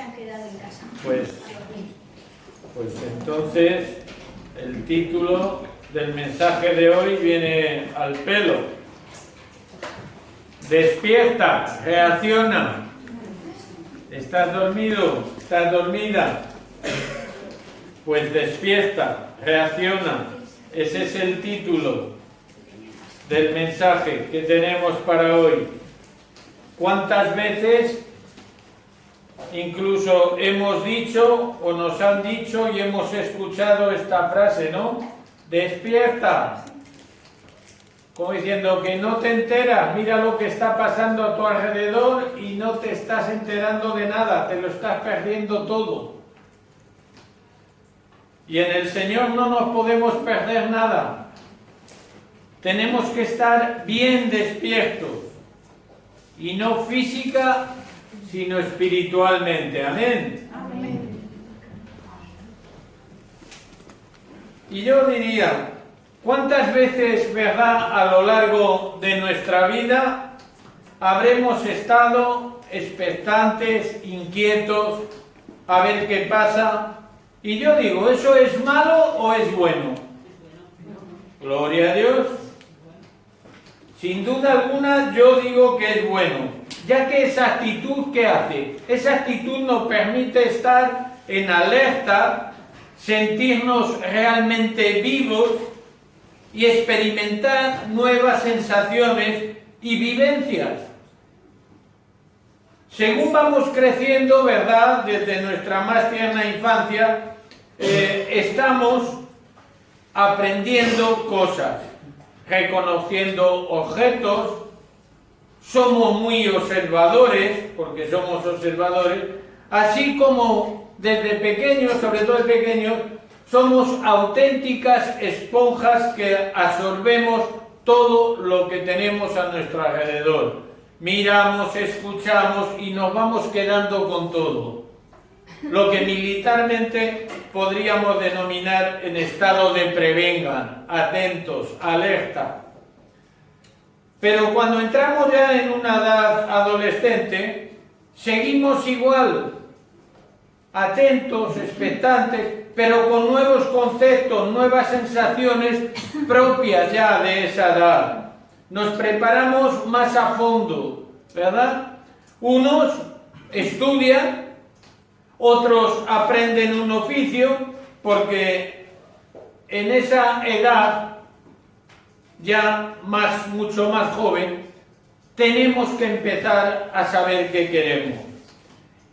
han quedado en casa. Pues entonces el título del mensaje de hoy viene al pelo. Despierta, reacciona. ¿Estás dormido? ¿Estás dormida? Pues despierta, reacciona. Ese es el título del mensaje que tenemos para hoy. ¿Cuántas veces incluso hemos dicho o nos han dicho y hemos escuchado esta frase, ¿no? Despierta. Como diciendo que no te enteras, mira lo que está pasando a tu alrededor y no te estás enterando de nada, te lo estás perdiendo todo. Y en el Señor no nos podemos perder nada. Tenemos que estar bien despiertos. Y no física, sino espiritualmente. Amén. Amén. Y yo diría, ¿cuántas veces, verdad, a lo largo de nuestra vida habremos estado expectantes, inquietos, a ver qué pasa? Y yo digo, ¿eso es malo o es bueno? Gloria a Dios. Sin duda alguna yo digo que es bueno, ya que esa actitud, ¿qué hace? Esa actitud nos permite estar en alerta, sentirnos realmente vivos y experimentar nuevas sensaciones y vivencias. Según vamos creciendo, ¿verdad? Desde nuestra más tierna infancia, estamos aprendiendo cosas, reconociendo objetos, somos muy observadores, porque somos observadores, así como desde pequeños, sobre todo de pequeños, somos auténticas esponjas que absorbemos todo lo que tenemos a nuestro alrededor. Miramos, escuchamos y nos vamos quedando con todo. Lo que militarmente podríamos denominar en estado de prevengan, atentos, alerta. Pero cuando entramos ya en una edad adolescente, seguimos igual, atentos, expectantes, pero con nuevos conceptos, nuevas sensaciones propias ya de esa edad. Nos preparamos más a fondo, ¿verdad? Unos estudian, otros aprenden un oficio, porque en esa edad, ya mucho más joven, tenemos que empezar a saber qué queremos.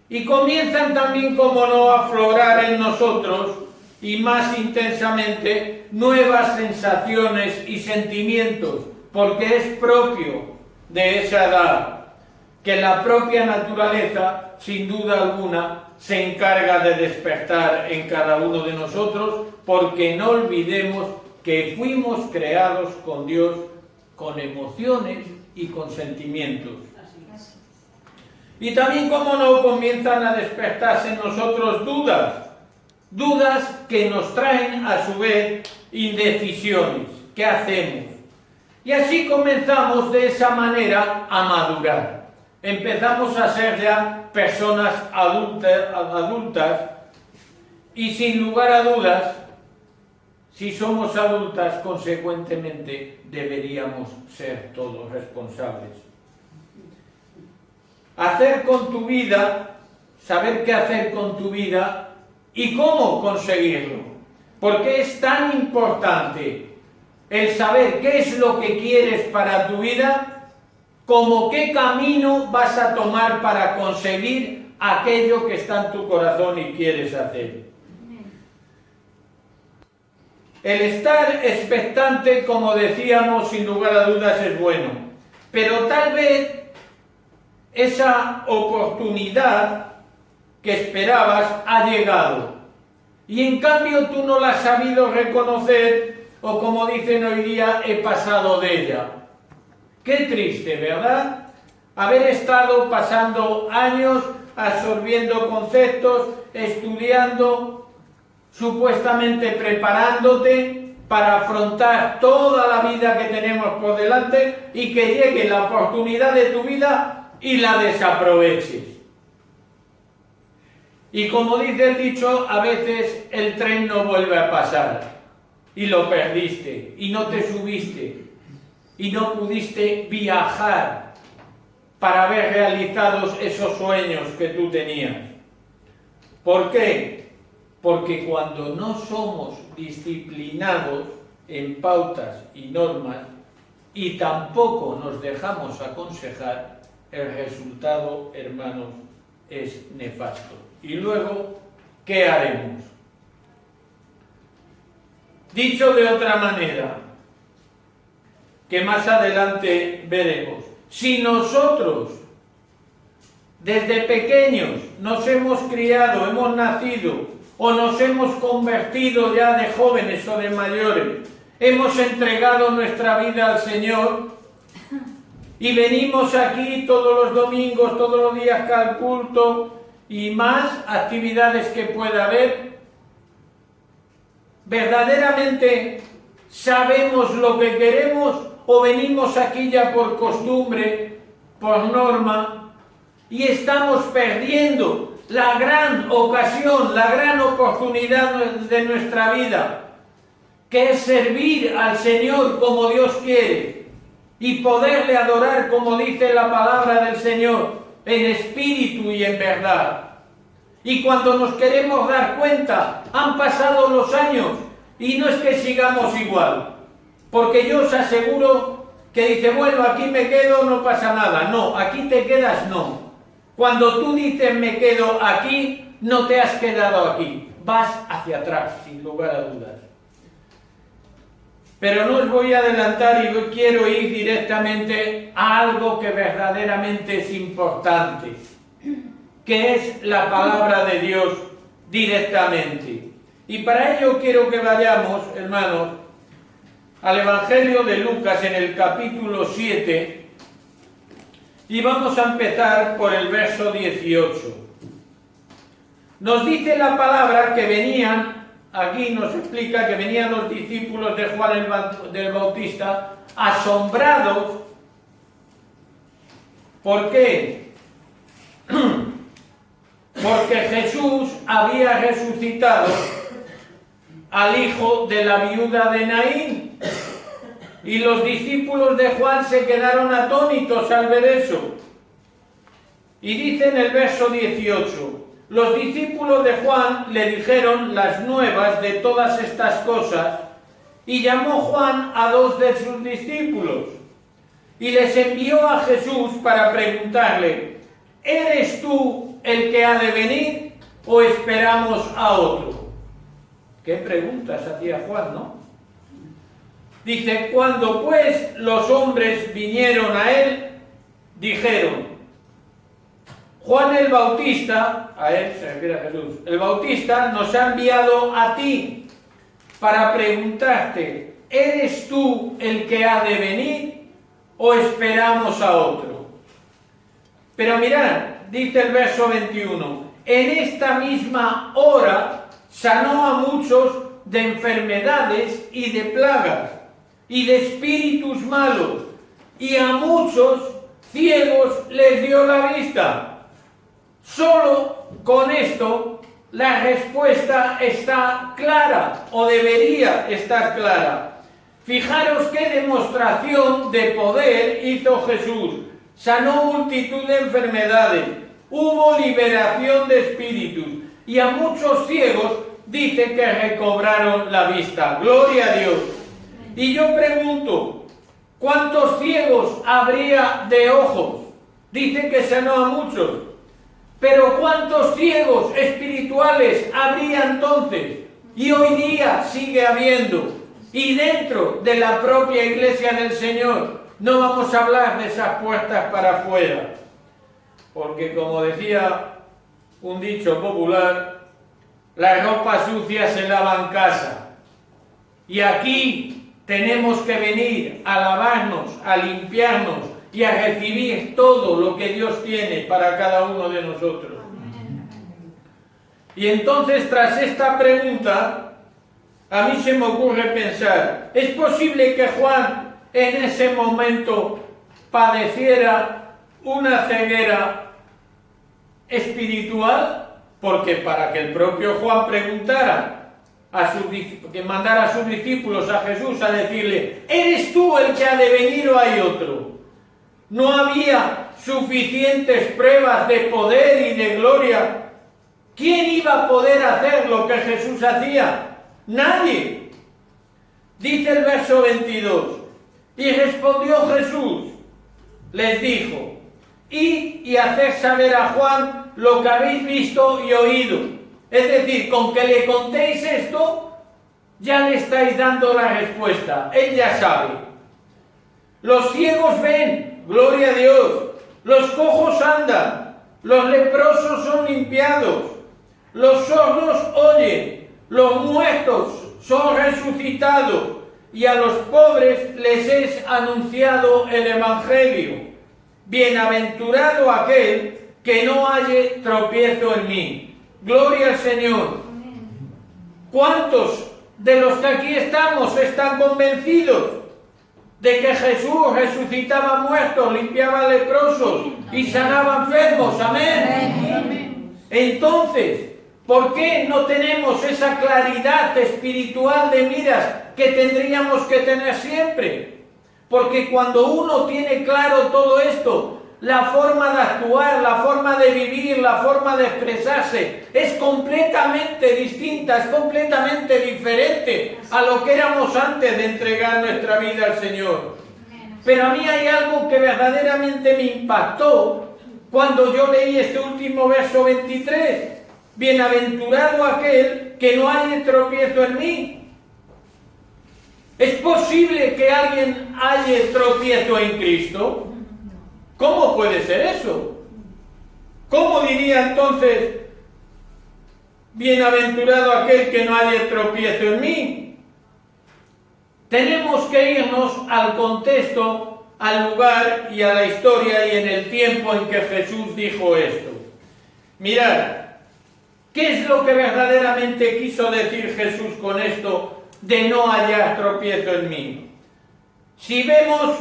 Y comienzan también, como no, a aflorar en nosotros, y más intensamente, nuevas sensaciones y sentimientos, porque es propio de esa edad, que la propia naturaleza, sin duda alguna, se encarga de despertar en cada uno de nosotros, porque no olvidemos que fuimos creados con Dios, con emociones y con sentimientos. Y también, como no, comienzan a despertarse en nosotros dudas que nos traen a su vez indecisiones. ¿Qué hacemos? Y así comenzamos de esa manera a madurar. Empezamos a ser ya personas adultas y sin lugar a dudas, si somos adultas, consecuentemente deberíamos ser todos responsables. Hacer con tu vida, saber qué hacer con tu vida y cómo conseguirlo. Porque es tan importante el saber qué es lo que quieres para tu vida, como qué camino vas a tomar para conseguir aquello que está en tu corazón y quieres hacer. El estar expectante, como decíamos, sin lugar a dudas es bueno, pero tal vez esa oportunidad que esperabas ha llegado y en cambio tú no la has sabido reconocer, o como dicen hoy día, he pasado de ella. Qué triste, ¿verdad? Haber estado pasando años absorbiendo conceptos, estudiando, supuestamente preparándote para afrontar toda la vida que tenemos por delante, y que llegue la oportunidad de tu vida y la desaproveches. Y como dice el dicho, a veces el tren no vuelve a pasar y lo perdiste y no te subiste y no pudiste viajar para ver realizados esos sueños que tú tenías. ¿Por qué? Porque cuando no somos disciplinados en pautas y normas y tampoco nos dejamos aconsejar, el resultado, hermanos, es nefasto. Y luego, ¿qué haremos? Dicho de otra manera, que más adelante veremos, si nosotros desde pequeños nos hemos criado, hemos nacido o nos hemos convertido ya de jóvenes o de mayores, hemos entregado nuestra vida al Señor y venimos aquí todos los domingos, todos los días que al culto y más actividades que pueda haber, ¿verdaderamente sabemos lo que queremos o venimos aquí ya por costumbre, por norma, y estamos perdiendo la gran ocasión, la gran oportunidad de nuestra vida, que es servir al Señor como Dios quiere y poderle adorar como dice la palabra del Señor, en espíritu y en verdad? Y cuando nos queremos dar cuenta, han pasado los años y no es que sigamos igual, porque yo os aseguro que dice, bueno, aquí me quedo, no pasa nada. No, aquí te quedas, no. Cuando tú dices me quedo aquí, no te has quedado aquí, vas hacia atrás, sin lugar a dudas. Pero no os voy a adelantar y quiero ir directamente a algo que verdaderamente es importante, que es la palabra de Dios directamente. Y para ello quiero que vayamos, hermanos, al Evangelio de Lucas en el capítulo 7 y vamos a empezar por el verso 18. Nos dice la palabra que venían, aquí nos explica que venían los discípulos de Juan del Bautista asombrados. ¿Por qué? Porque Jesús había resucitado al hijo de la viuda de Naín. Y los discípulos de Juan se quedaron atónitos al ver eso. Y dice en el verso 18, los discípulos de Juan le dijeron las nuevas de todas estas cosas, y llamó Juan a 2 de sus discípulos, y les envió a Jesús para preguntarle, ¿eres tú el que ha de venir o esperamos a otro? ¿Qué preguntas hacía Juan, no? Dice, cuando pues los hombres vinieron a él, dijeron, Juan el Bautista, a él se refiere a Jesús, el Bautista nos ha enviado a ti para preguntarte, ¿eres tú el que ha de venir o esperamos a otro? Pero mirad, dice el verso 21, en esta misma hora sanó a muchos de enfermedades y de plagas y de espíritus malos, y a muchos ciegos les dio la vista. Solo con esto la respuesta está clara, o debería estar clara. Fijaros qué demostración de poder hizo Jesús. Sanó multitud de enfermedades, hubo liberación de espíritus, y a muchos ciegos dice que recobraron la vista. Gloria a Dios. Y yo pregunto, ¿cuántos ciegos habría de ojos? Dice que sanó a muchos. Pero ¿cuántos ciegos espirituales habría entonces? Y hoy día sigue habiendo. Y dentro de la propia iglesia del Señor, no vamos a hablar de esas puertas para afuera. Porque como decía un dicho popular, la ropa sucia se lava en casa. Y aquí tenemos que venir a lavarnos, a limpiarnos y a recibir todo lo que Dios tiene para cada uno de nosotros. Y entonces, tras esta pregunta, a mí se me ocurre pensar, ¿es posible que Juan en ese momento padeciera una ceguera espiritual? porque para que el propio Juan preguntara, que mandara a sus discípulos a Jesús a decirle, ¿eres tú el que ha de venir o hay otro? No había suficientes pruebas de poder y de gloria. ¿Quién iba a poder hacer lo que Jesús hacía? Nadie. Dice el verso 22, y respondió Jesús, les dijo, id y haced saber a Juan lo que habéis visto y oído. Es decir, con que le contéis esto, ya le estáis dando la respuesta. Él ya sabe. Los ciegos ven, gloria a Dios. Los cojos andan. Los leprosos son limpiados. Los sordos oyen. Los muertos son resucitados. Y a los pobres les es anunciado el Evangelio. Bienaventurado aquel que no halle tropiezo en mí. Gloria al Señor. ¿Cuántos de los que aquí estamos están convencidos de que Jesús resucitaba muertos, limpiaba leprosos y sanaba enfermos? Amén. Entonces, ¿por qué no tenemos esa claridad espiritual de miras que tendríamos que tener siempre? Porque cuando uno tiene claro todo esto, la forma de actuar, la forma de vivir, la forma de expresarse es completamente distinta, es completamente diferente a lo que éramos antes de entregar nuestra vida al Señor. Pero a mí hay algo que verdaderamente me impactó cuando yo leí este último verso 23. Bienaventurado aquel que no haya tropiezo en mí. ¿Es posible que alguien haya tropiezo en Cristo? ¿Cómo puede ser eso? ¿Cómo diría entonces, bienaventurado aquel que no haya tropiezo en mí? Tenemos que irnos al contexto, al lugar y a la historia y en el tiempo en que Jesús dijo esto. Mirad, ¿qué es lo que verdaderamente quiso decir Jesús con esto de no hallar tropiezo en mí? Si vemos,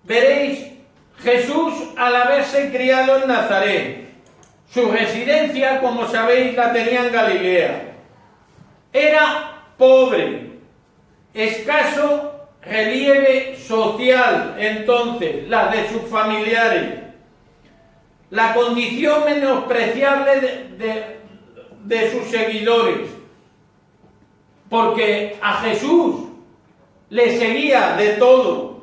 veréis, Jesús, al haberse criado en Nazaret, su residencia, como sabéis, la tenía en Galilea. Era pobre, escaso relieve social, entonces, la de sus familiares. La condición menospreciable de sus seguidores. Porque a Jesús le seguía de todo.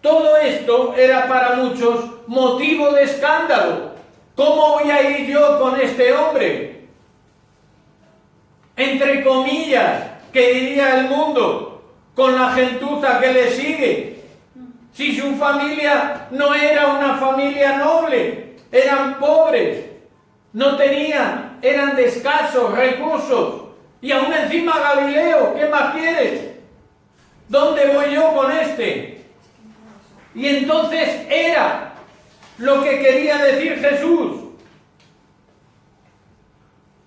Todo esto era para muchos motivo de escándalo. ¿Cómo voy a ir yo con este hombre? Entre comillas, que diría el mundo, con la gentuza que le sigue. Si su familia no era una familia noble, eran pobres, no tenían, eran de escasos recursos. Y aún encima Galileo, ¿qué más quieres? ¿Dónde voy yo con este? Y entonces era lo que quería decir Jesús.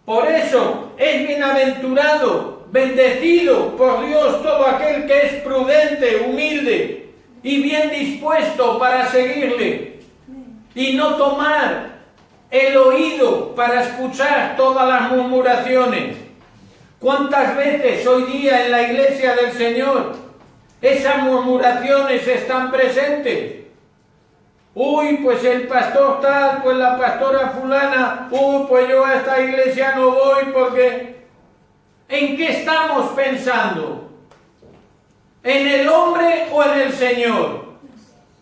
Por eso es bienaventurado, bendecido por Dios todo aquel que es prudente, humilde y bien dispuesto para seguirle y no tomar el oído para escuchar todas las murmuraciones. ¿Cuántas veces hoy día en la iglesia del Señor esas murmuraciones están presentes? Uy, pues el pastor tal, pues la pastora fulana, uy, pues yo a esta iglesia no voy porque... ¿En qué estamos pensando? ¿En el hombre o en el Señor?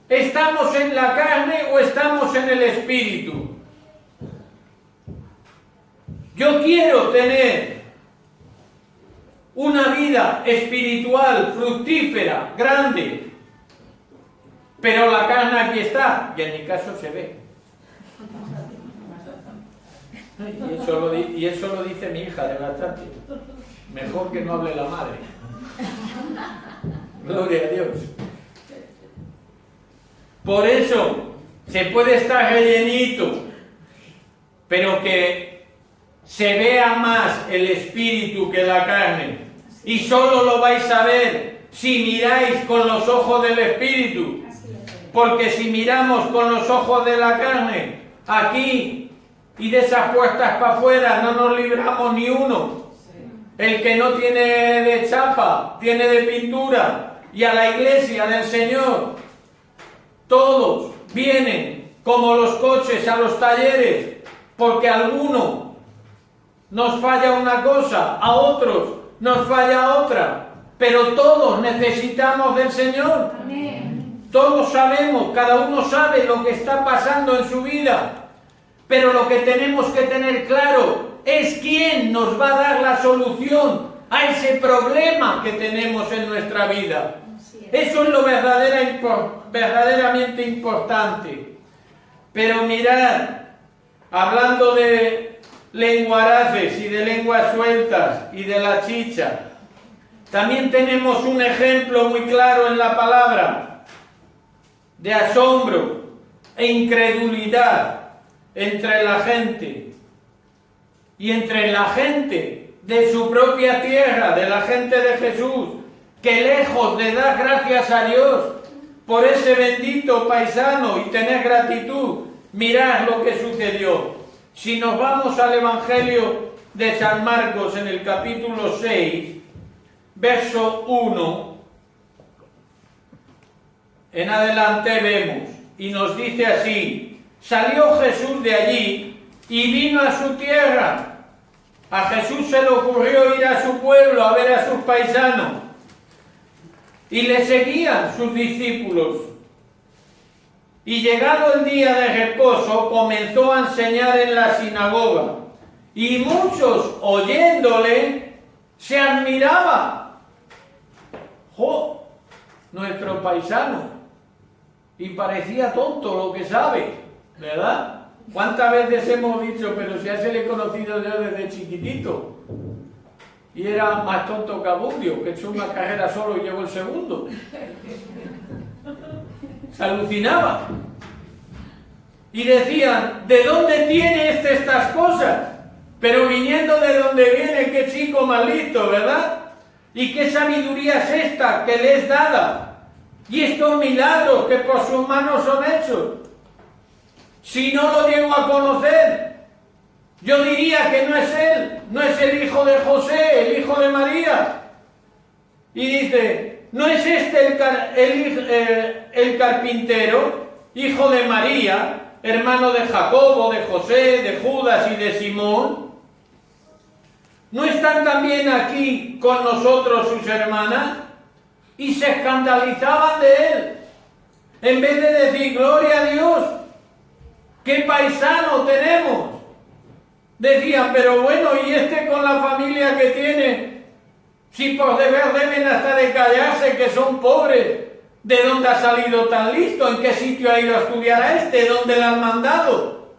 ¿Estamos en la carne o estamos en el espíritu? Yo quiero tener una vida espiritual, fructífera, grande. Pero la carne aquí está, y en mi caso se ve. Y eso lo dice mi hija de bastante. Mejor que no hable la madre. Gloria a Dios. Por eso se puede estar rellenito, pero que se vea más el espíritu que la carne. Y solo lo vais a ver si miráis con los ojos del espíritu. Porque si miramos con los ojos de la carne, aquí y de esas puertas para afuera no nos libramos ni uno. El que no tiene de chapa, tiene de pintura. Y a la iglesia del Señor, todos vienen como los coches a los talleres, porque a alguno nos falla una cosa, a otros nos falla otra, pero todos necesitamos del Señor. Amén. Todos sabemos, cada uno sabe lo que está pasando en su vida, pero lo que tenemos que tener claro es quién nos va a dar la solución a ese problema que tenemos en nuestra vida. Eso es lo verdaderamente importante. Pero mirad, hablando de lenguaraces y de lenguas sueltas y de la chicha, también tenemos un ejemplo muy claro en la palabra de asombro e incredulidad entre la gente y entre la gente de su propia tierra, de la gente de Jesús, que lejos de dar gracias a Dios por ese bendito paisano y tener gratitud, mirad lo que sucedió. Si nos vamos al Evangelio de San Marcos en el capítulo 6, verso 1, en adelante vemos, y nos dice así: salió Jesús de allí y vino a su tierra. A Jesús se le ocurrió ir a su pueblo a ver a sus paisanos, y le seguían sus discípulos. Y llegado el día de reposo, comenzó a enseñar en la sinagoga, y muchos oyéndole se admiraban. ¡Jo! Nuestro paisano. Y parecía tonto lo que sabe, ¿verdad? ¿Cuántas veces hemos dicho, pero si a ese le he conocido yo desde chiquitito? Y era más tonto que Abundio, que echó una carrera solo y llegó el segundo. Se alucinaba. Y decían, ¿de dónde tiene estas cosas? Pero viniendo de donde viene, qué chico más listo, ¿verdad? ¿Y qué sabiduría es esta que le es dada? Y estos milagros que por sus manos son hechos. Si no lo llego a conocer, yo diría que no es él, no es el hijo de José, el hijo de María. Y dice, ¿no es este el carpintero, hijo de María, hermano de Jacobo, de José, de Judas y de Simón? ¿No están también aquí con nosotros sus hermanas? Y se escandalizaban de él. En vez de decir, gloria a Dios, ¡qué paisano tenemos! Decían, pero bueno, ¿y este con la familia que tiene? Si por deber deben hasta de callarse, que son pobres. ¿De dónde ha salido tan listo? ¿En qué sitio ha ido a estudiar a este? ¿Dónde le han mandado?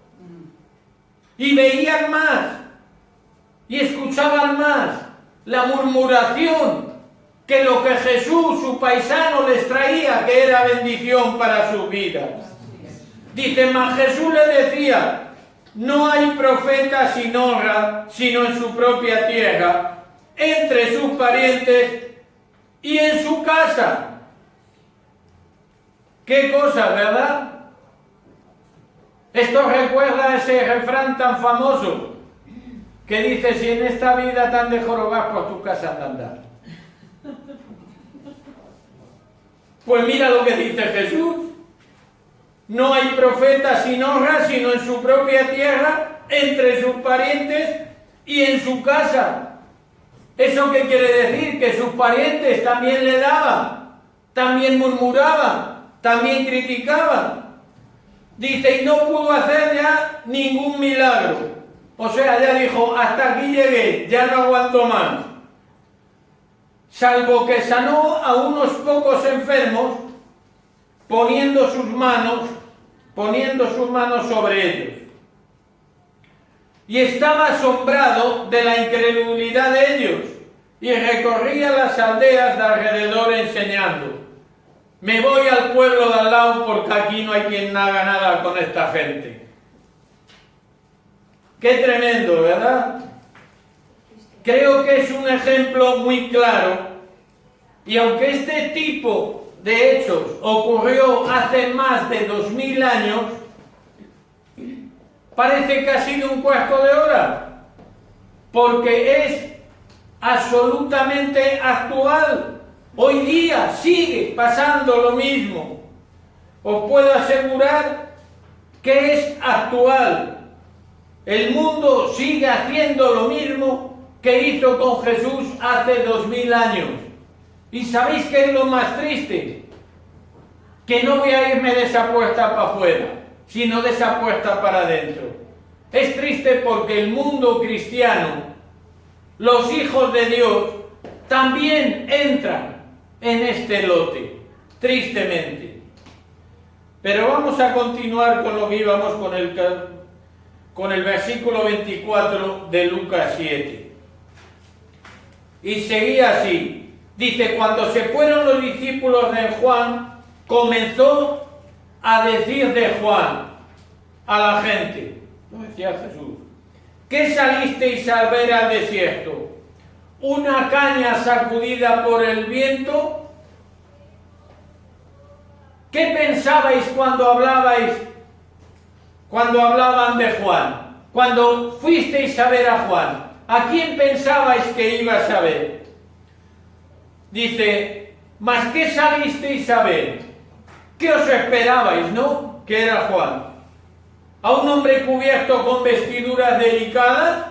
Y veían más, y escuchaban más la murmuración que lo que Jesús, su paisano, les traía, que era bendición para sus vidas. Dice, mas Jesús le decía, no hay profeta sin honra, sino en su propia tierra, entre sus parientes y en su casa. ¿Qué cosa, verdad? Esto recuerda a ese refrán tan famoso que dice, si en esta vida te han de jorobar, por tu casa han de andar. Pues mira lo que dice Jesús. No hay profeta sin honra, sino en su propia tierra, entre sus parientes y en su casa. ¿Eso qué quiere decir? Que sus parientes también le daban, también murmuraban, también criticaban. Dice, y no pudo hacer ya ningún milagro. O sea, ya dijo, hasta aquí llegué, ya no aguanto más. Salvo que sanó a unos pocos enfermos, poniendo sus manos sobre ellos. Y estaba asombrado de la incredulidad de ellos, y recorría las aldeas de alrededor enseñando. Me voy al pueblo de al lado porque aquí no hay quien haga nada con esta gente. Qué tremendo, ¿verdad? Creo que es un ejemplo muy claro, y aunque este tipo de hechos ocurrió hace más de 2000 años, parece que ha sido un cuarto de hora, porque es absolutamente actual. Hoy día sigue pasando lo mismo. Os puedo asegurar que es actual. El mundo sigue haciendo lo mismo que hizo con Jesús hace 2000 años. ¿Y sabéis qué es lo más triste? Que no voy a irme de esa puerta para afuera, sino de esa puerta para adentro. Es triste porque el mundo cristiano, los hijos de Dios, también entran en este lote, tristemente. Pero vamos a continuar con lo que íbamos con el versículo 24 de Lucas 7. Y seguía así. Dice, cuando se fueron los discípulos de Juan, comenzó a decir de Juan a la gente, lo decía Jesús, ¿qué salisteis a ver al desierto? ¿Una caña sacudida por el viento? ¿Qué pensabais cuando hablaban de Juan? Cuando fuisteis a ver a Juan, ¿a quién pensabais que ibas a ver? Dice, ¿mas qué salisteis a ver? ¿Qué os esperabais, no? Que era Juan. ¿A un hombre cubierto con vestiduras delicadas?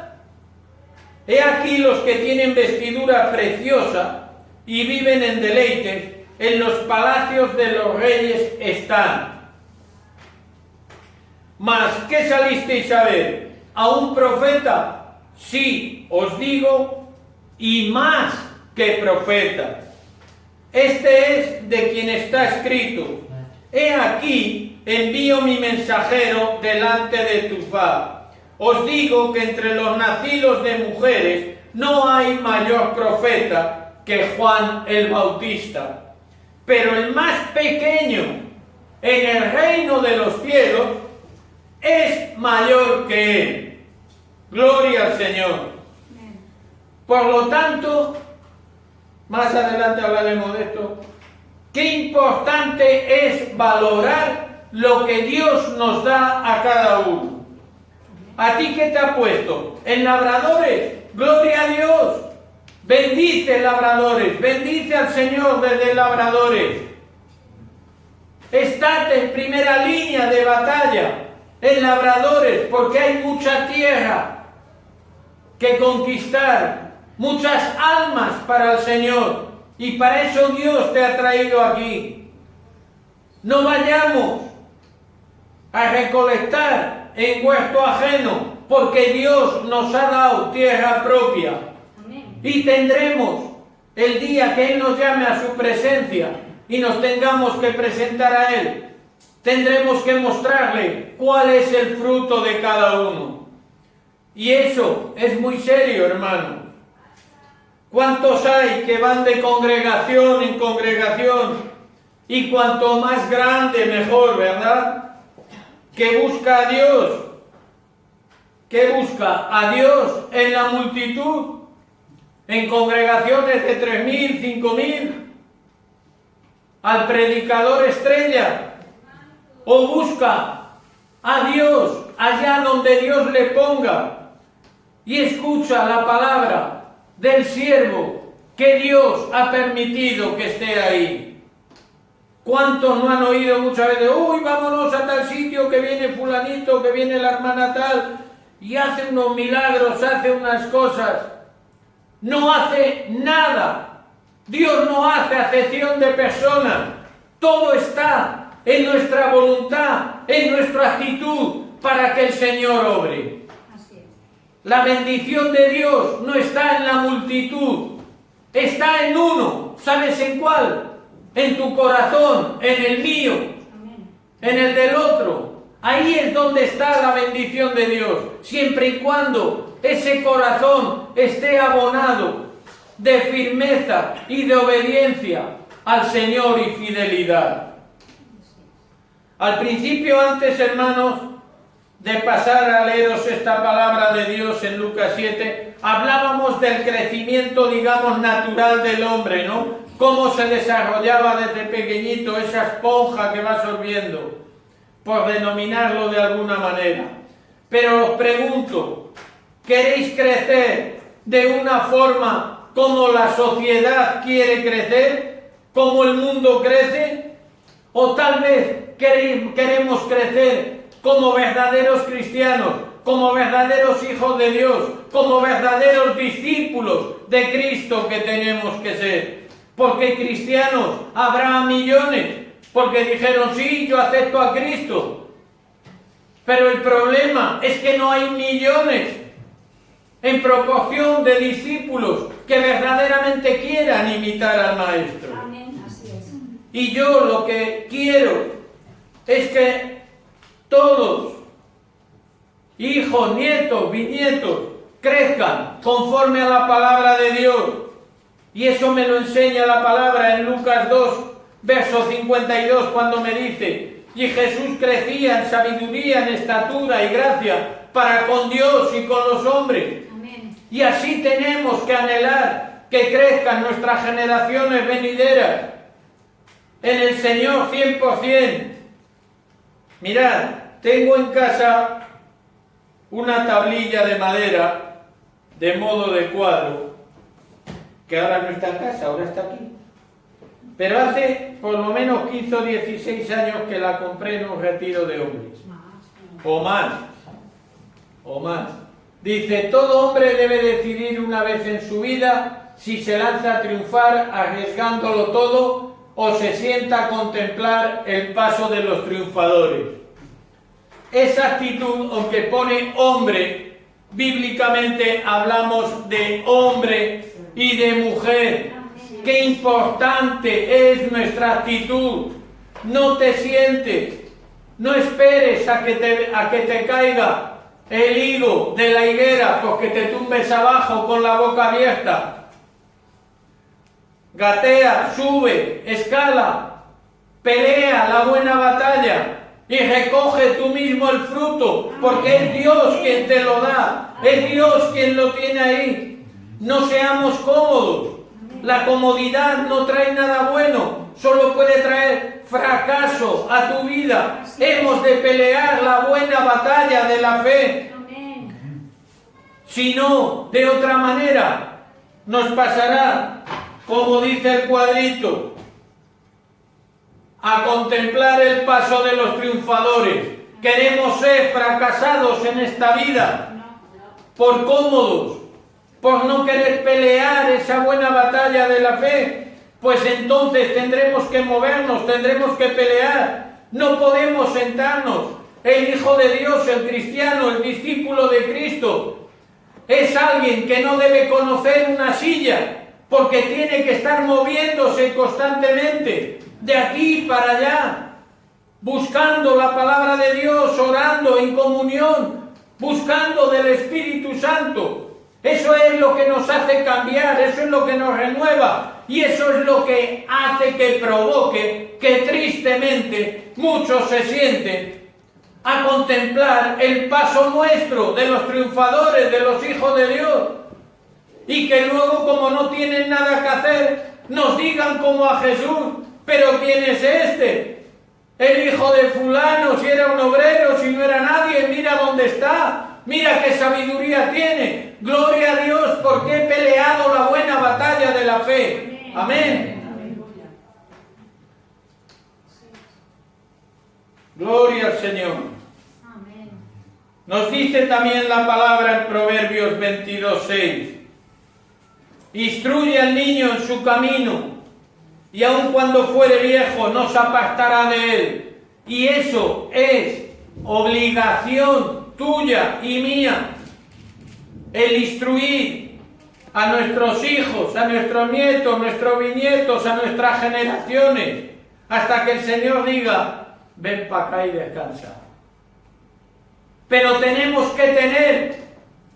He aquí los que tienen vestidura preciosa y viven en deleites, en los palacios de los reyes están. ¿Mas qué salisteis a ver? ¿A un profeta? Sí, os digo, y más que profeta. Este es de quien está escrito, he aquí, envío mi mensajero delante de tu faz. Os digo que entre los nacidos de mujeres no hay mayor profeta que Juan el Bautista. Pero el más pequeño en el reino de los cielos es mayor que él. Gloria al Señor. Por lo tanto, más adelante hablaremos de esto. Qué importante es valorar lo que Dios nos da a cada uno. ¿A ti qué te ha puesto? ¿En labradores? ¡Gloria a Dios! Bendice labradores, bendice al Señor desde labradores. Estate en primera línea de batalla en labradores, porque hay mucha tierra que conquistar, muchas almas para el Señor, y para eso Dios te ha traído aquí. No vayamos a recolectar en huerto ajeno, porque Dios nos ha dado tierra propia. Amén. Y tendremos el día que Él nos llame a su presencia y nos tengamos que presentar a Él, tendremos que mostrarle cuál es el fruto de cada uno. Y eso es muy serio, hermanos. ¿Cuántos hay que van de congregación en congregación? Y cuanto más grande, mejor, ¿verdad? Que busca a Dios. ¿Qué busca? A Dios en la multitud. En congregaciones de 3.000, 5.000. Al predicador estrella. O busca a Dios allá donde Dios le ponga. Y escucha la palabra del siervo que Dios ha permitido que esté ahí. ¿Cuántos no han oído muchas veces? Uy, vámonos a tal sitio, que viene fulanito, que viene la hermana tal, y hace unos milagros, hace unas cosas. No hace nada. Dios no hace acepción de personas. Todo está en nuestra voluntad, en nuestra actitud, para que el Señor obre. La bendición de Dios no está en la multitud, está en uno. ¿Sabes en cuál? En tu corazón, en el mío, en el del otro. Ahí es donde está la bendición de Dios, siempre y cuando ese corazón esté abonado de firmeza y de obediencia al Señor y fidelidad. Al principio, antes, hermanos, de pasar a leeros esta palabra de Dios en Lucas 7, hablábamos del crecimiento, digamos, natural del hombre, ¿no? Cómo se desarrollaba desde pequeñito esa esponja que va absorbiendo, por denominarlo de alguna manera. Pero os pregunto, ¿queréis crecer de una forma como la sociedad quiere crecer? ¿Como el mundo crece? ¿O tal vez queremos crecer como verdaderos cristianos, como verdaderos hijos de Dios, como verdaderos discípulos de Cristo que tenemos que ser? Porque cristianos habrá millones, porque dijeron, sí, yo acepto a Cristo. Pero el problema es que no hay millones en proporción de discípulos que verdaderamente quieran imitar al Maestro. Amén, así es. Y yo lo que quiero es que todos, hijos, nietos, bisnietos, crezcan conforme a la palabra de Dios. Y eso me lo enseña la palabra en Lucas 2, verso 52, cuando me dice: y Jesús crecía en sabiduría, en estatura y gracia para con Dios y con los hombres. Amén. Y así tenemos que anhelar que crezcan nuestras generaciones venideras en el Señor 100%. Mirad, tengo en casa una tablilla de madera de modo de cuadro, que ahora no está en casa, ahora está aquí. Pero hace por lo menos 15 o 16 años que la compré en un retiro de hombres. O más. Dice, todo hombre debe decidir una vez en su vida si se lanza a triunfar arriesgándolo todo o se sienta a contemplar el paso de los triunfadores. Esa actitud, aunque pone hombre, bíblicamente hablamos de hombre y de mujer. Qué importante es nuestra actitud. No te sientes, no esperes a que te caiga el higo de la higuera porque te tumbes abajo con la boca abierta. Gatea, sube, escala, pelea la buena batalla y recoge tú mismo el fruto, porque es Dios quien te lo da, es Dios quien lo tiene ahí. No seamos cómodos. La comodidad no trae nada bueno, solo puede traer fracaso a tu vida. Hemos de pelear la buena batalla de la fe. Si no, de otra manera, nos pasará, como dice el cuadrito, a contemplar el paso de los triunfadores. Queremos ser fracasados en esta vida, por cómodos, por no querer pelear esa buena batalla de la fe, pues entonces tendremos que movernos, tendremos que pelear. No podemos sentarnos. El Hijo de Dios, el cristiano, el discípulo de Cristo, es alguien que no debe conocer una silla, porque tiene que estar moviéndose constantemente, de aquí para allá, buscando la palabra de Dios, orando en comunión, buscando del Espíritu Santo. Eso es lo que nos hace cambiar, eso es lo que nos renueva y eso es lo que hace que provoque que tristemente muchos se sienten a contemplar el paso nuestro de los triunfadores, de los hijos de Dios, y que luego, como no tienen nada que hacer, nos digan como a Jesús: pero ¿quién es este? El hijo de fulano, si era un obrero, si no era nadie, mira dónde está, mira qué sabiduría tiene. Gloria a Dios porque he peleado la buena batalla de la fe. Amén. Gloria al Señor. Nos dice también la palabra en Proverbios 22:6. Instruye al niño en su camino, y aun cuando fuere viejo no se apartará de él. Y eso es obligación tuya y mía, el instruir a nuestros hijos, a nuestros nietos, a nuestros bisnietos, a nuestras generaciones, hasta que el Señor diga: ven para acá y descansa. Pero tenemos que tener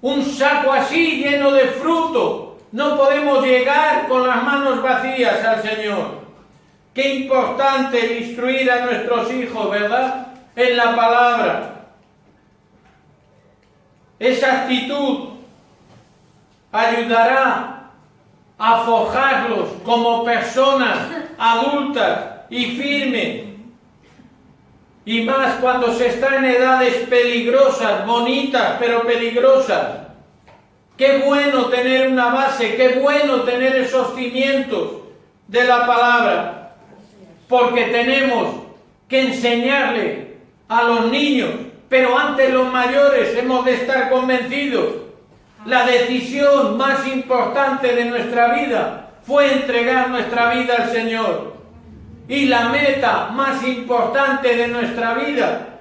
un saco así lleno de fruto. No podemos llegar con las manos vacías al Señor. Qué importante instruir a nuestros hijos, ¿verdad?, en la palabra. Esa actitud ayudará a forjarlos como personas adultas y firmes. Y más cuando se está en edades peligrosas, bonitas, pero peligrosas. Qué bueno tener una base, qué bueno tener esos cimientos de la palabra. Porque tenemos que enseñarle a los niños, pero antes los mayores hemos de estar convencidos. La decisión más importante de nuestra vida fue entregar nuestra vida al Señor. Y la meta más importante de nuestra vida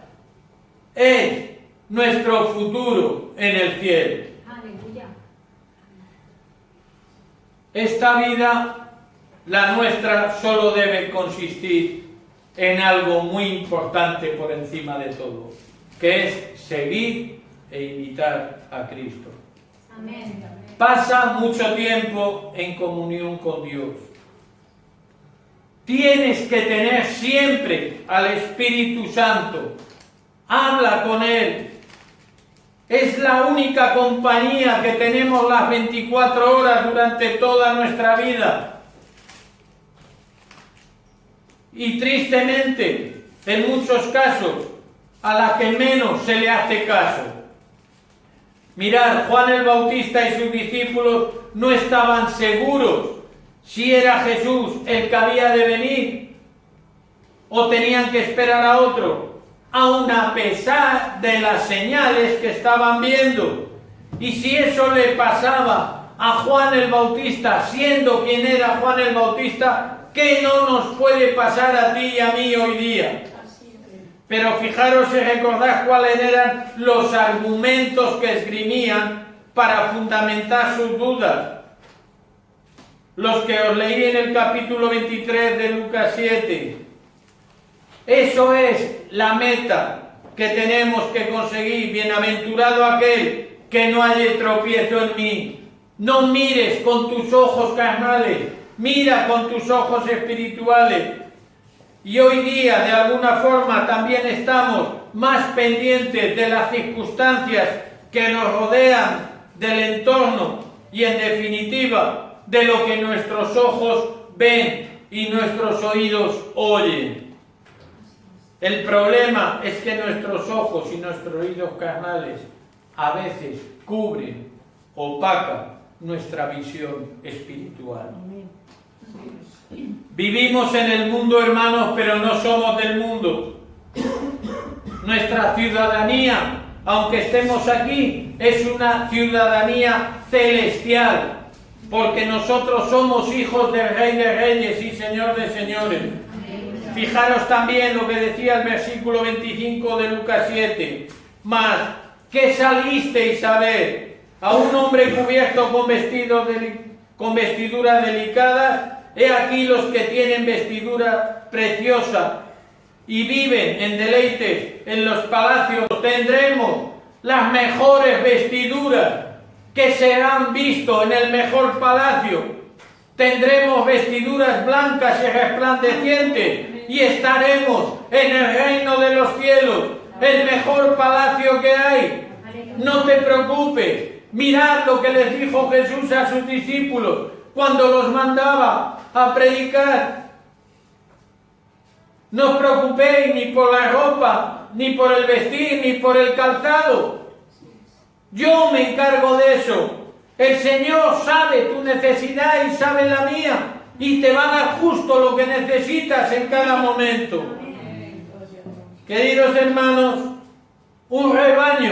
es nuestro futuro en el cielo. Aleluya. Esta vida, la nuestra, solo debe consistir en algo muy importante por encima de todo, que es seguir e imitar a Cristo. Amén. Pasa mucho tiempo en comunión con Dios. Tienes que tener siempre al Espíritu Santo. Habla con Él. Es la única compañía que tenemos las 24 horas durante toda nuestra vida. Y tristemente, en muchos casos, a la que menos se le hace caso. Mirad, Juan el Bautista y sus discípulos no estaban seguros si era Jesús el que había de venir o tenían que esperar a otro, aun a pesar de las señales que estaban viendo. Y si eso le pasaba a Juan el Bautista, siendo quien era Juan el Bautista, ¿qué no nos puede pasar a ti y a mí hoy día? Pero fijaros y recordad cuáles eran los argumentos que esgrimían para fundamentar sus dudas. Los que os leí en el capítulo 23 de Lucas 7. Eso es la meta que tenemos que conseguir. Bienaventurado aquel que no haya tropiezo en mí. No mires con tus ojos carnales, mira con tus ojos espirituales. Y hoy día, de alguna forma, también estamos más pendientes de las circunstancias que nos rodean, del entorno y, en definitiva, de lo que nuestros ojos ven y nuestros oídos oyen. El problema es que nuestros ojos y nuestros oídos carnales a veces cubren, opacan nuestra visión espiritual. Vivimos en el mundo, hermanos, pero no somos del mundo. Nuestra ciudadanía, aunque estemos aquí, es una ciudadanía celestial. Porque nosotros somos hijos del Rey de Reyes y Señor de Señores. Fijaros también lo que decía el versículo 25 de Lucas 7. Mas, ¿qué salisteis a ver? ¿A un hombre cubierto con vestiduras delicadas? He aquí los que tienen vestidura preciosa y viven en deleites en los palacios. Tendremos las mejores vestiduras que serán vistos en el mejor palacio. Tendremos vestiduras blancas y resplandecientes y estaremos en el reino de los cielos, el mejor palacio que hay. No te preocupes. Mirad lo que les dijo Jesús a sus discípulos cuando los mandaba a predicar. No os preocupéis ni por la ropa, ni por el vestir, ni por el calzado. Yo me encargo de eso. El Señor sabe tu necesidad y sabe la mía. Y te va a dar justo lo que necesitas en cada momento. Queridos hermanos, un rebaño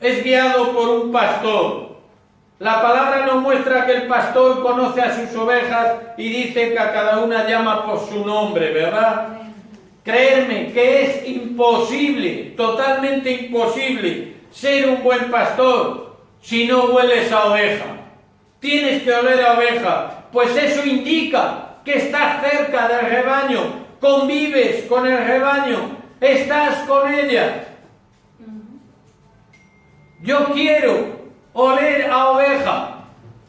es guiado por un pastor. La palabra nos muestra que el pastor conoce a sus ovejas y dice que a cada una llama por su nombre, ¿verdad? Creedme que es imposible, totalmente imposible, ser un buen pastor si no hueles a oveja. Tienes que oler a oveja, pues eso indica que estás cerca del rebaño, convives con el rebaño, estás con ella. Yo quiero oler a oveja.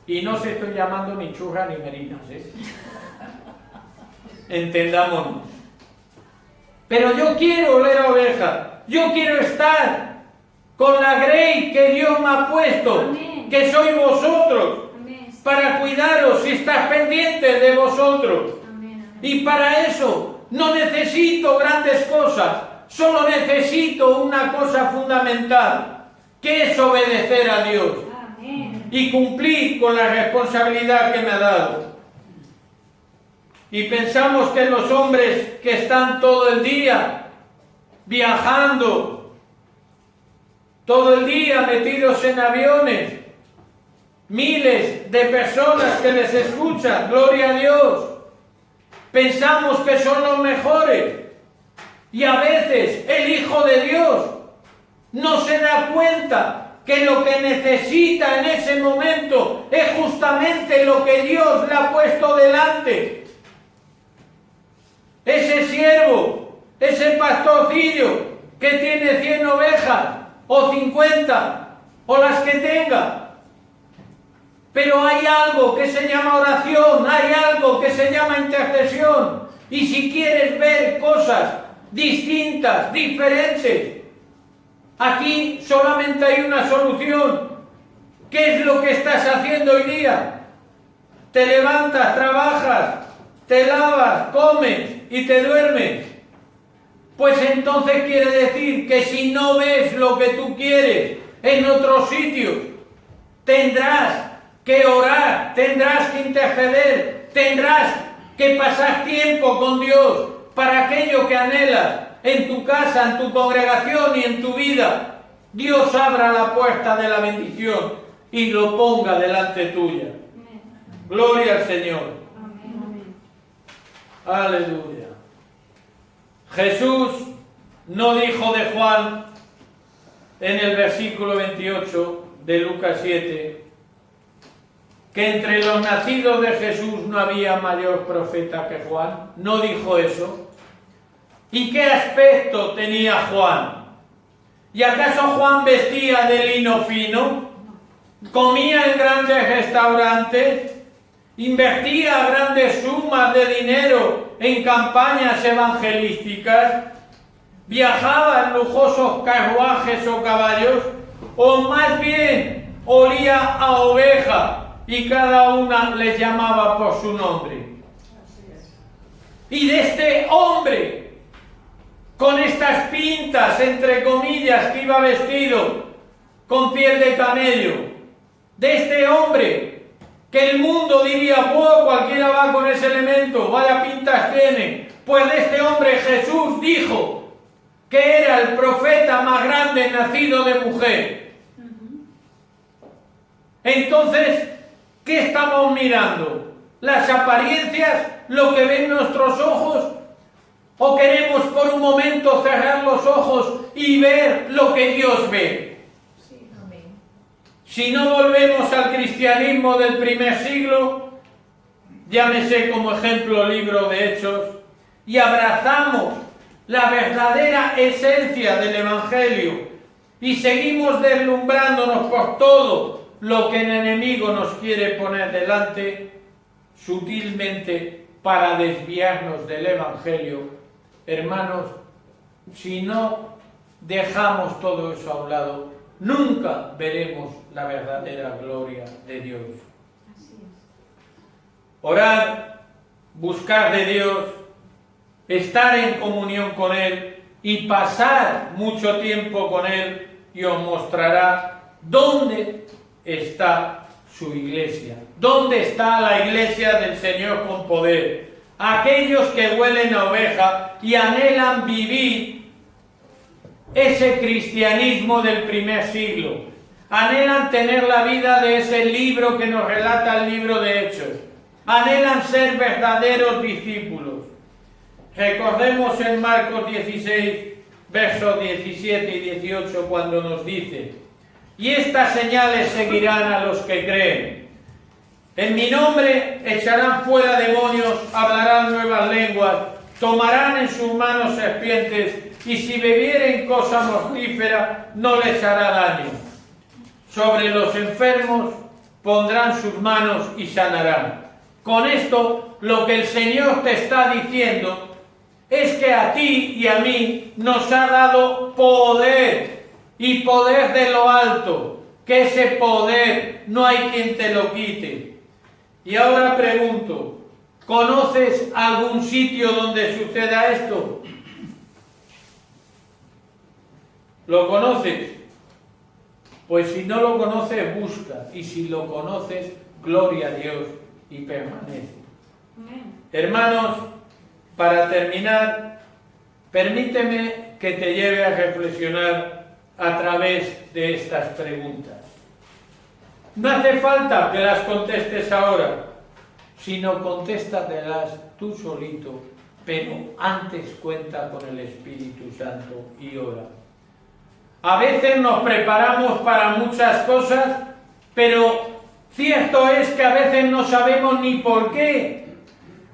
Y no se estoy llamando ni churra ni merinas, ¿eh? Entendámonos. Pero yo quiero oler a oveja. Yo quiero estar con la grey que Dios me ha puesto. Amén. Que sois vosotros. Amén. Para cuidaros y estar pendientes de vosotros. Amén. Y para eso no necesito grandes cosas. Solo necesito una cosa fundamental, que es obedecer a Dios y cumplir con la responsabilidad que me ha dado. Y pensamos que los hombres que están todo el día viajando, todo el día metidos en aviones, miles de personas que les escuchan, gloria a Dios, pensamos que son los mejores. Y a veces el Hijo de Dios no se da cuenta que lo que necesita en ese momento es justamente lo que Dios le ha puesto delante. Ese siervo, ese pastorcillo que tiene 100 ovejas o 50 o las que tenga. Pero hay algo que se llama oración, hay algo que se llama intercesión. Y si quieres ver cosas distintas, diferentes, aquí solamente hay una solución. ¿Qué es lo que estás haciendo hoy día? Te levantas, trabajas, te lavas, comes y te duermes. Pues entonces quiere decir que si no ves lo que tú quieres en otros sitios, tendrás que orar, tendrás que interceder, tendrás que pasar tiempo con Dios para aquello que anhelas en tu casa, en tu congregación y en tu vida. Dios abra la puerta de la bendición y lo ponga delante tuya. Gloria al Señor. Aleluya. Jesús no dijo de Juan en el versículo 28 de Lucas 7 que entre los nacidos de Jesús no había mayor profeta que Juan. No dijo eso. ¿Y qué aspecto tenía Juan? ¿Y acaso Juan vestía de lino fino? ¿Comía en grandes restaurantes? ¿Invertía grandes sumas de dinero en campañas evangelísticas? ¿Viajaba en lujosos carruajes o caballos? ¿O más bien olía a oveja y cada una les llamaba por su nombre? Y de este hombre, con estas pintas, entre comillas, que iba vestido con piel de camello, de este hombre que el mundo diría, ¡wow! Cualquiera va con ese elemento, vaya pintas tiene. Pues de este hombre Jesús dijo que era el profeta más grande nacido de mujer. Entonces, ¿qué estamos mirando? ¿Las apariencias? ¿Lo que ven nuestros ojos? ¿O queremos por un momento cerrar los ojos y ver lo que Dios ve? Si no volvemos al cristianismo del primer siglo, llámese como ejemplo el libro de Hechos, y abrazamos la verdadera esencia del Evangelio y seguimos deslumbrándonos por todo lo que el enemigo nos quiere poner delante, sutilmente para desviarnos del Evangelio, hermanos, si no dejamos todo eso a un lado, nunca veremos la verdadera gloria de Dios. Orar, buscar de Dios, estar en comunión con Él y pasar mucho tiempo con Él, y os mostrará dónde está su iglesia, dónde está la iglesia del Señor con poder. Aquellos que huelen a oveja y anhelan vivir ese cristianismo del primer siglo, anhelan tener la vida de ese libro que nos relata el libro de Hechos, anhelan ser verdaderos discípulos. Recordemos en Marcos 16, versos 17 y 18, cuando nos dice: y estas señales seguirán a los que creen. En mi nombre echarán fuera demonios, hablarán nuevas lenguas, tomarán en sus manos serpientes, y si bebieren cosa mortífera no les hará daño. Sobre los enfermos pondrán sus manos y sanarán. Con esto, lo que el Señor te está diciendo es que a ti y a mí nos ha dado poder, y poder de lo alto, que ese poder no hay quien te lo quite. Y ahora pregunto, ¿conoces algún sitio donde suceda esto? ¿Lo conoces? Pues si no lo conoces, busca. Y si lo conoces, gloria a Dios y permanece. Hermanos, para terminar, permíteme que te lleve a reflexionar a través de estas preguntas. No hace falta que las contestes ahora, sino contéstatelas tú solito, pero antes cuenta con el Espíritu Santo y ora. A veces nos preparamos para muchas cosas, pero cierto es que a veces no sabemos ni por qué.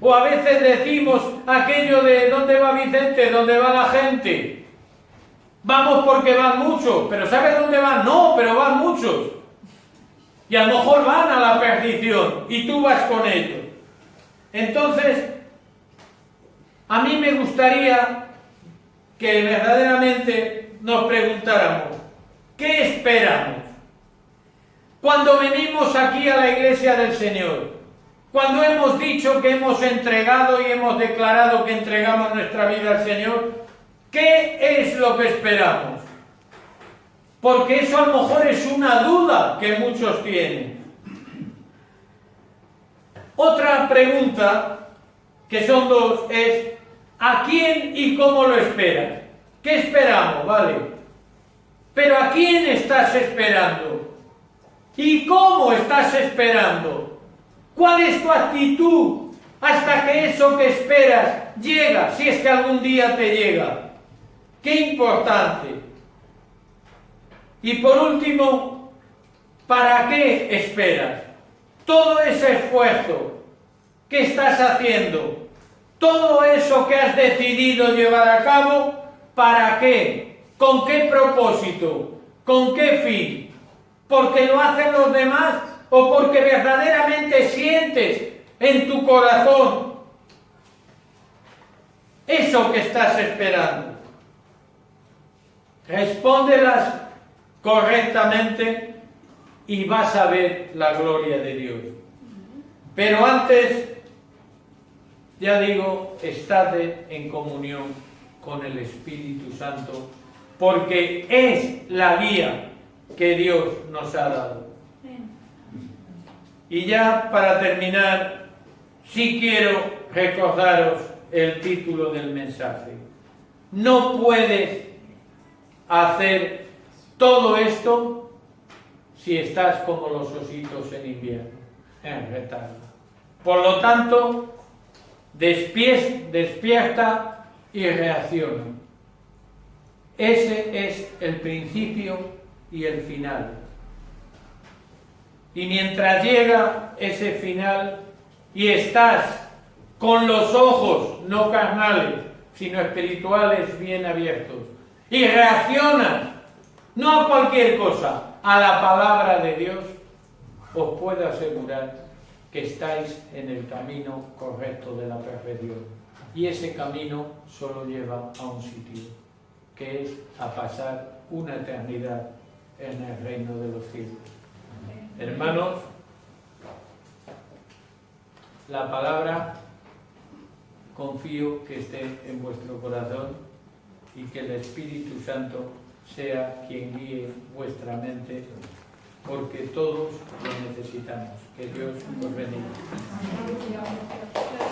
O a veces decimos aquello de ¿dónde va Vicente? ¿Dónde va la gente? Vamos porque van muchos, pero ¿sabes dónde van? No, pero van muchos. Y a lo mejor van a la perdición y tú vas con ellos. Entonces, a mí me gustaría que verdaderamente nos preguntáramos, ¿qué esperamos? Cuando venimos aquí a la iglesia del Señor, cuando hemos dicho que hemos entregado y hemos declarado que entregamos nuestra vida al Señor, ¿qué es lo que esperamos? Porque eso a lo mejor es una duda que muchos tienen. Otra pregunta, que son dos, es ¿a quién y cómo lo esperas? ¿Qué esperamos? Vale. Pero ¿a quién estás esperando? ¿Y cómo estás esperando? ¿Cuál es tu actitud hasta que eso que esperas llega, si es que algún día te llega? ¡Qué importante! Y por último, ¿para qué esperas? Todo ese esfuerzo que estás haciendo, todo eso que has decidido llevar a cabo, ¿para qué? ¿Con qué propósito? ¿Con qué fin? ¿Porque lo hacen los demás o porque verdaderamente sientes en tu corazón eso que estás esperando? Respóndelas correctamente y vas a ver la gloria de Dios. Pero antes, ya digo, estate en comunión con el Espíritu Santo, porque es la guía que Dios nos ha dado. Y ya para terminar, sí quiero recordaros el título del mensaje. No puedes hacer todo esto si estás como los ositos en invierno, en retardo. Por lo tanto, despierta y reacciona. Ese es el principio y el final. Y mientras llega ese final y estás con los ojos no carnales, sino espirituales bien abiertos, y reaccionas no a cualquier cosa, a la palabra de Dios, os puedo asegurar que estáis en el camino correcto de la perfección. Y ese camino solo lleva a un sitio, que es a pasar una eternidad en el reino de los cielos. Hermanos, la palabra confío que esté en vuestro corazón y que el Espíritu Santo sea quien guíe vuestra mente, porque todos lo necesitamos. Que Dios os bendiga.